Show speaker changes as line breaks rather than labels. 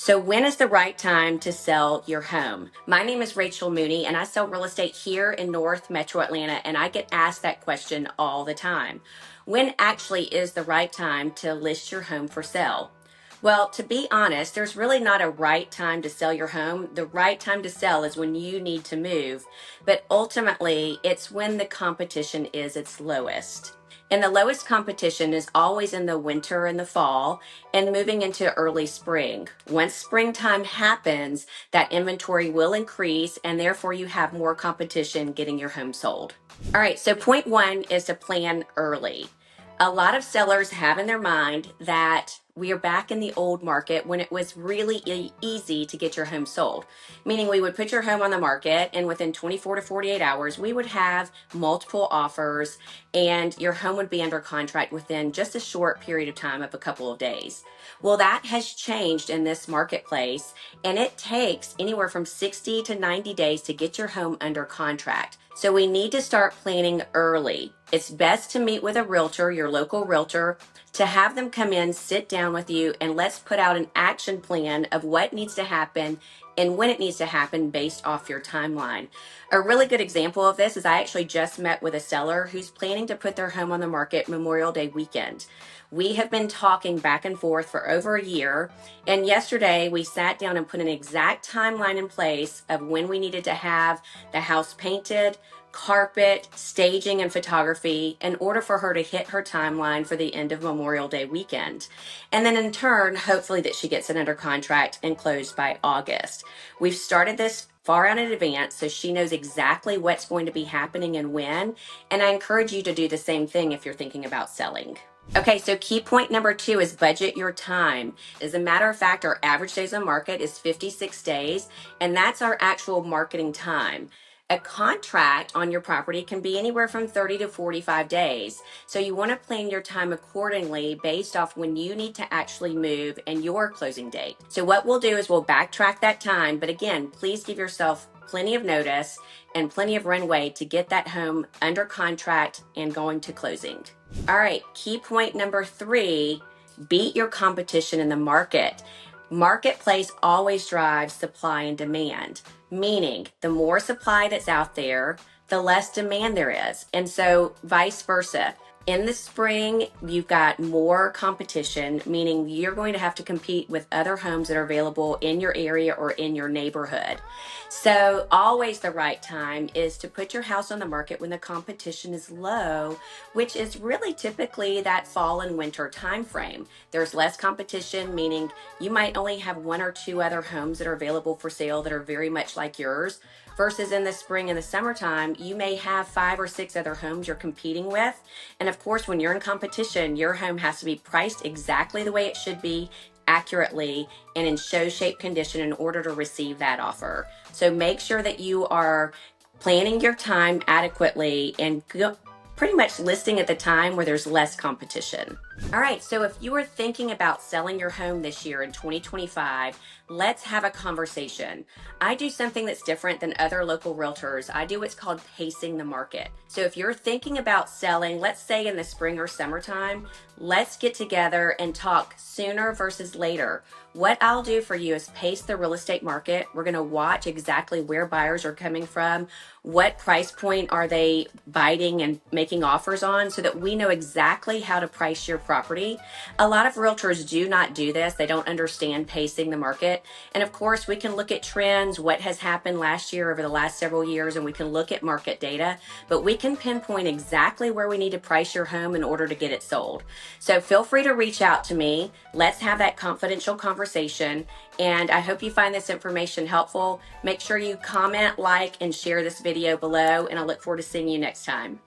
So when is the right time to sell your home? My name is Rachel Mooney and I sell real estate here in North Metro Atlanta, and I get asked that question all the time. When actually is the right time to list your home for sale? Well, to be honest, there's really not a right time to sell your home. The right time to sell is when you need to move, but ultimately it's when the competition is its lowest. And the lowest competition is always in the winter and the fall and moving into early spring. Once springtime happens, that inventory will increase and therefore you have more competition getting your home sold. All right, so point one is to plan early. A lot of sellers have in their mind that we are back in the old market when it was really easy to get your home sold. Meaning we would put your home on the market and within 24 to 48 hours, we would have multiple offers and your home would be under contract within just a short period of time of a couple of days. Well, that has changed in this marketplace, and it takes anywhere from 60 to 90 days to get your home under contract. So we need to start planning early. It's best to meet with a realtor, your local realtor, to have them come in, sit down with you, and let's put out an action plan of what needs to happen and when it needs to happen based off your timeline. A really good example of this is I actually just met with a seller who's planning to put their home on the market Memorial Day weekend. We have been talking back and forth for over a year, and yesterday we sat down and put an exact timeline in place of when we needed to have the house painted, carpet, staging, and photography in order for her to hit her timeline for the end of Memorial Day weekend. And then in turn, hopefully that she gets it under contract and closed by August. We've started this far out in advance so she knows exactly what's going to be happening and when. And I encourage you to do the same thing if you're thinking about selling. Okay, so key point number 2 is budget your time. As a matter of fact, our average days on market is 56 days, and that's our actual marketing time. A contract on your property can be anywhere from 30 to 45 days. So you want to plan your time accordingly based off when you need to actually move and your closing date. So what we'll do is we'll backtrack that time, but again, please give yourself plenty of notice and plenty of runway to get that home under contract and going to closing. All right, key point number 3, beat your competition in the market. Marketplace always drives supply and demand, meaning the more supply that's out there, the less demand there is. And so vice versa. In the spring, you've got more competition, meaning you're going to have to compete with other homes that are available in your area or in your neighborhood. So always the right time is to put your house on the market when the competition is low, which is really typically that fall and winter time frame. There's less competition, meaning you might only have 1 or 2 other homes that are available for sale that are very much like yours, versus in the spring and the summertime, you may have 5 or 6 other homes you're competing with. And of course, when you're in competition, your home has to be priced exactly the way it should be, accurately, and in show shape condition in order to receive that offer. So make sure that you are planning your time adequately and pretty much listing at the time where there's less competition. All right, so if you are thinking about selling your home this year in 2025, let's have a conversation. I do something that's different than other local realtors. I do what's called pacing the market. So if you're thinking about selling, let's say in the spring or summertime, let's get together and talk sooner versus later. What I'll do for you is pace the real estate market. We're going to watch exactly where buyers are coming from, what price point are they biting and making offers on, so that we know exactly how to price your property. A lot of realtors do not do this. They don't understand pacing the market. And of course, we can look at trends, what has happened last year over the last several years, and we can look at market data, but we can pinpoint exactly where we need to price your home in order to get it sold. So feel free to reach out to me. Let's have that confidential conversation. And I hope you find this information helpful. Make sure you comment, like, and share this video below, and I look forward to seeing you next time.